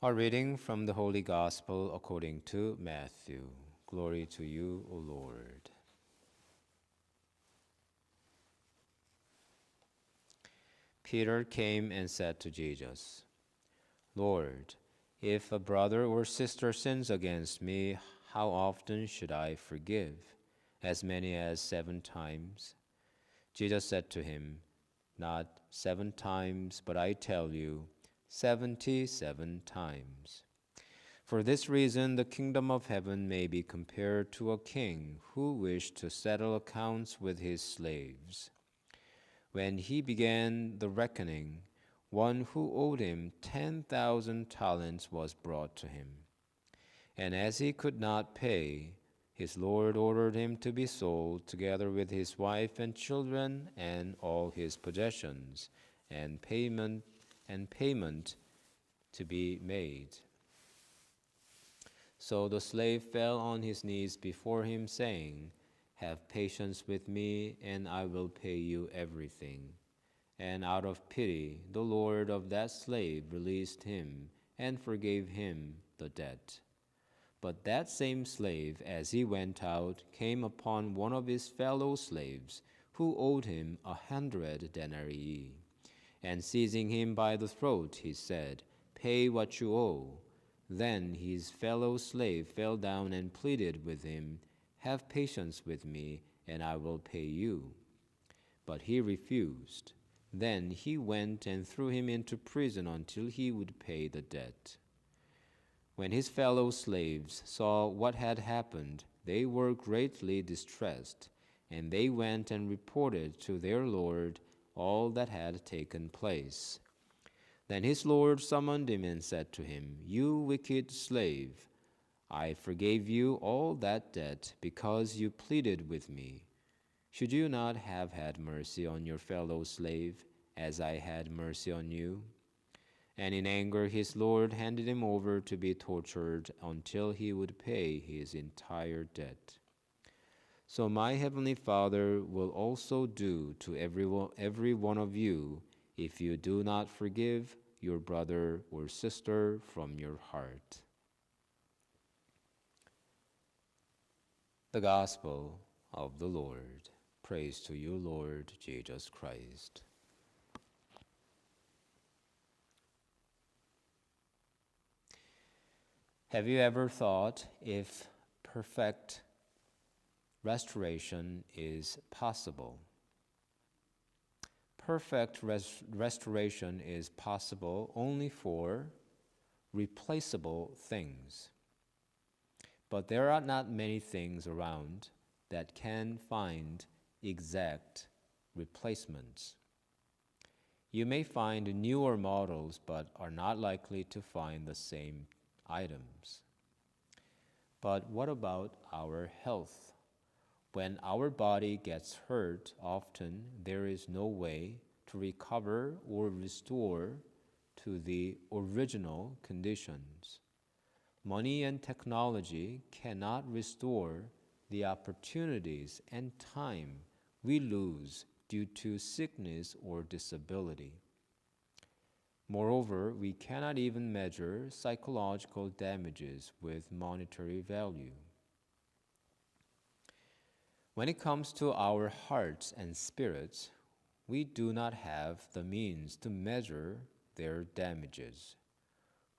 A reading from the Holy Gospel according to Matthew. Glory to you, O Lord. Peter came and said to Jesus, Lord, if a brother or sister sins against me, how often should I forgive? As many as 7 times? Jesus said to him, Not 7 times, but I tell you, 77 times. For this reason, the kingdom of heaven may be compared to a king who wished to settle accounts with his slaves. When he began the reckoning, one who owed him 10,000 talents was brought to him. And as he could not pay, his Lord ordered him to be sold, together with his wife and children and all his possessions, and payment to be made. So the slave fell on his knees before him, saying, Have patience with me, and I will pay you everything. And out of pity, the Lord of that slave released him and forgave him the debt. But that same slave, as he went out, came upon one of his fellow slaves, who owed him 100 denarii. And seizing him by the throat, he said, Pay what you owe. Then his fellow slave fell down and pleaded with him, Have patience with me, and I will pay you. But he refused. Then he went and threw him into prison until he would pay the debt. When his fellow slaves saw what had happened, they were greatly distressed, and they went and reported to their Lord all that had taken place. Then his Lord summoned him and said to him, You wicked slave, I forgave you all that debt because you pleaded with me. Should you not have had mercy on your fellow slave, as I had mercy on you? And in anger his Lord handed him over to be tortured until he would pay his entire debt. So my heavenly Father will also do to every one of you if you do not forgive your brother or sister from your heart. The Gospel of the Lord. Praise to you, Lord Jesus Christ. Have you ever thought if perfect restoration is possible? Perfect restoration is possible only for replaceable things. But there are not many things around that can find exact replacements. You may find newer models, but are not likely to find the same items. But what about our health? When our body gets hurt, often there is no way to recover or restore to the original conditions. Money and technology cannot restore the opportunities and time we lose due to sickness or disability. Moreover, we cannot even measure psychological damages with monetary value. When it comes to our hearts and spirits, we do not have the means to measure their damages.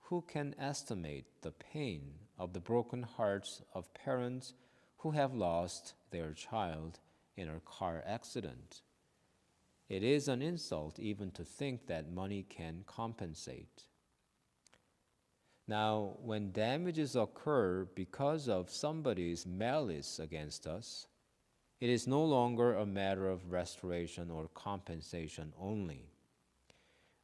Who can estimate the pain of the broken hearts of parents who have lost their child in a car accident? It is an insult even to think that money can compensate. Now, when damages occur because of somebody's malice against us, it is no longer a matter of restoration or compensation only.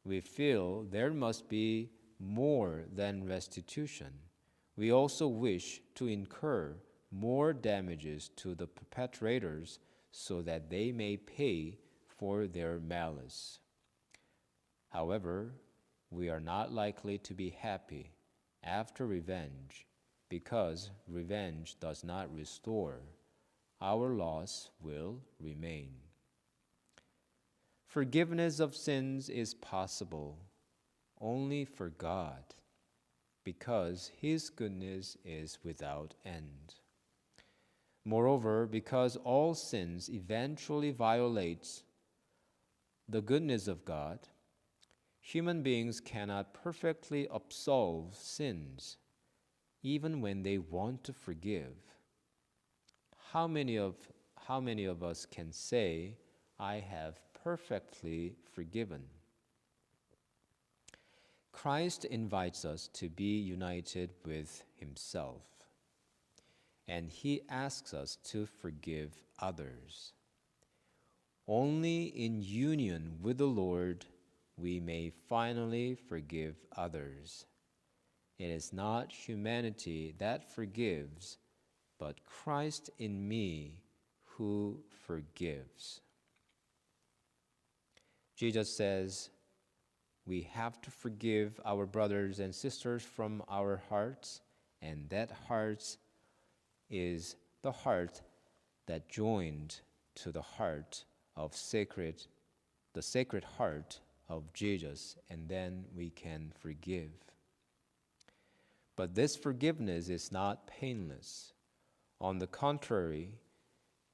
We feel there must be more than restitution. We also wish to incur more damages to the perpetrators so that they may pay for their malice. However, we are not likely to be happy after revenge, because revenge does not restore. Our loss will remain. Forgiveness of sins is possible only for God. because his goodness is without end. Moreover, because all sins eventually violate the goodness of God, human beings cannot perfectly absolve sins, even when they want to forgive. How many of us can say, I have perfectly forgiven? Christ invites us to be united with himself, and he asks us to forgive others. Only in union with the Lord we may finally forgive others. It is not humanity that forgives, but Christ in me who forgives. Jesus says we have to forgive our brothers and sisters from our hearts, and that heart is the heart that joined to the heart of the sacred heart of Jesus, and then we can forgive. But this forgiveness is not painless. On the contrary,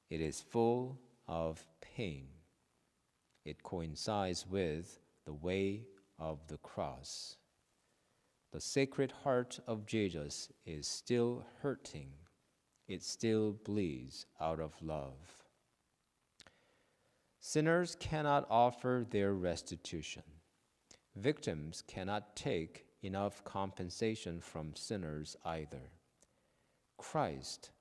it is full of pain. It coincides with the way of the cross. The sacred heart of Jesus is still hurting. It still bleeds out of love. Sinners cannot offer their restitution. Victims cannot take enough compensation from sinners either. Christ,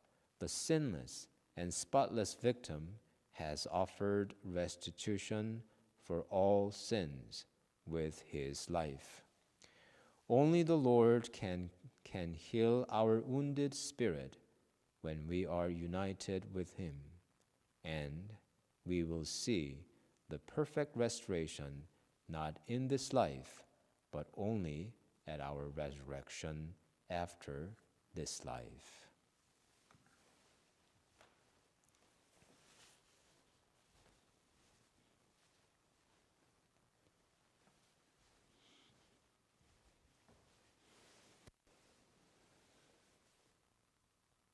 the sinless and spotless victim, has offered restitution for all sins with his life. Only the Lord can heal our wounded spirit when we are united with him, and we will see the perfect restoration not in this life, but only at our resurrection after this life.